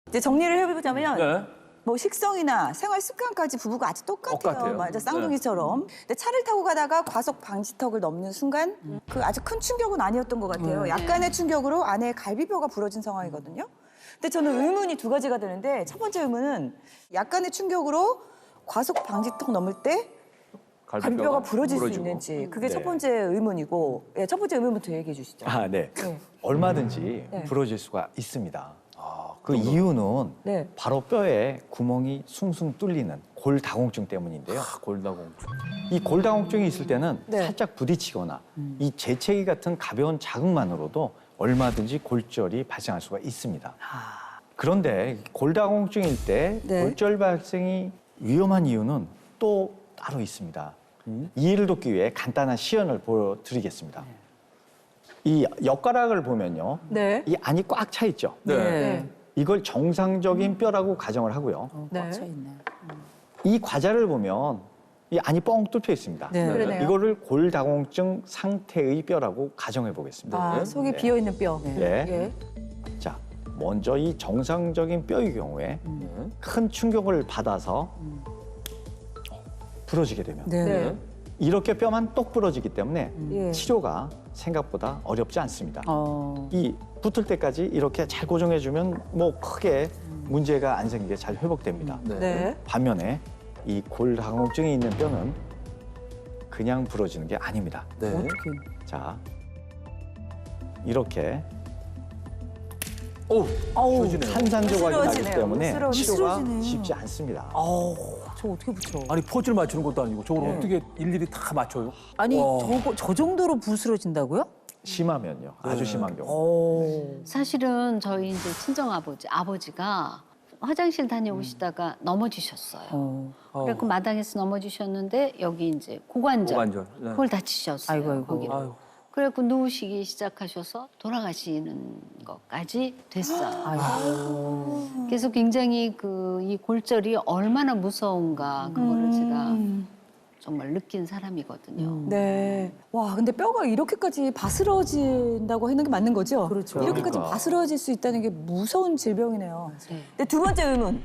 이제 정리를 해보자면 네. 뭐 식성이나 생활 습관까지 부부가 아주 똑같아요. 똑같아요. 맞아, 쌍둥이처럼. 근데 차를 타고 가다가 과속 방지턱을 넘는 순간 그 아주 큰 충격은 아니었던 것 같아요. 약간의 충격으로 아내의 갈비뼈가 부러진 상황이거든요. 근데 저는 의문이 두 가지가 되는데 첫 번째 의문은 약간의 충격으로 과속 방지턱 넘을 때 갈비뼈가 부러질 수 있는지 그게 첫 번째 의문이고 첫 번째 의문부터 얘기해 주시죠. 아, 네. 네. 얼마든지 네. 부러질 수가 있습니다. 그 이유는 네. 바로 뼈에 구멍이 숭숭 뚫리는 골다공증 때문인데요. 골다공증. 이 골다공증이 있을 때는 네. 살짝 부딪히거나 이 재채기 같은 가벼운 자극만으로도 얼마든지 골절이 발생할 수가 있습니다. 그런데 골다공증일 때 네. 골절 발생이 위험한 이유는 또 따로 있습니다. 이해를 돕기 위해 간단한 시연을 보여드리겠습니다. 이 엿가락을 보면요. 네. 이 안이 꽉 차 있죠. 네. 이걸 정상적인 뼈라고 가정을 하고요. 네. 이 과자를 보면 이 안이 뻥 뚫혀 있습니다. 네. 그러네요. 이거를 골다공증 상태의 뼈라고 가정해 보겠습니다. 아, 속이 네. 비어 있는 뼈. 예. 자, 먼저 이 정상적인 뼈의 경우에 큰 충격을 받아서 부러지게 되면 네. 이렇게 뼈만 똑 부러지기 때문에 예. 치료가 생각보다 어렵지 않습니다. 이 붙을 때까지 이렇게 잘 고정해주면 뭐 크게 문제가 안 생기게 잘 회복됩니다. 네. 반면에 이 골다공증이 있는 뼈는 그냥 부러지는 게 아닙니다. 네. 자, 이렇게 오, 어우, 부러지네요. 산산조각이 나기 으스러지네요. 때문에 치료가 으스러지네요. 쉽지 않습니다. 저 어떻게 붙여? 아니 포즈를 맞추는 것도 아니고 저걸 네. 어떻게 일일이 다 맞춰요? 아니 와. 저 정도로 부스러진다고요? 심하면요. 아주 네. 심한 경우. 사실은 저희 이제 친정 아버지가 화장실 다녀오시다가 넘어지셨어요. 그래서 마당에서 넘어지셨는데 여기 이제 고관절, 고관절. 네. 그걸 다치셨어요. 아이고, 아이고. 거기를. 아유. 그래갖고 누우시기 시작하셔서 돌아가시는 것까지 됐어요. 그래서 굉장히 이 골절이 얼마나 무서운가 그거를 제가 정말 느낀 사람이거든요. 네. 와, 근데 뼈가 이렇게까지 바스러진다고 하는 게 맞는 거죠? 그렇죠. 이렇게까지 그러니까. 바스러질 수 있다는 게 무서운 질병이네요. 네. 근데 두 번째 의문.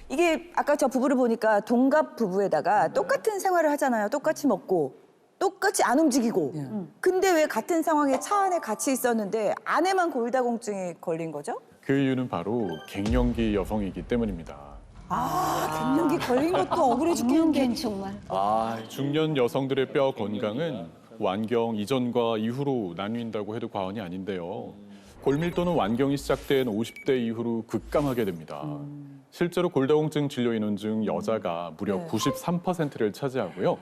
이게 아까 저 부부를 보니까 동갑 부부에다가 똑같은 생활을 하잖아요. 똑같이 먹고, 똑같이 안 움직이고. 근데 왜 같은 상황에 차 안에 같이 있었는데 아내만 골다공증이 걸린 거죠? 그 이유는 바로 갱년기 여성이기 때문입니다. 갱년기 걸린 것도 억울해 죽겠는데. 갱년기는 정말 중년 여성들의 뼈 건강은 완경 이전과 이후로 나뉜다고 해도 과언이 아닌데요. 골밀도는 완경이 시작된 50대 이후로 급감하게 됩니다. 실제로 골다공증 진료 인원 중 여자가 무려 네. 93%를 차지하고요.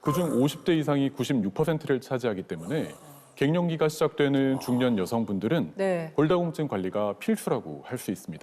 그중 50대 이상이 96%를 차지하기 때문에 갱년기가 시작되는 중년 여성분들은 네. 골다공증 관리가 필수라고 할 수 있습니다.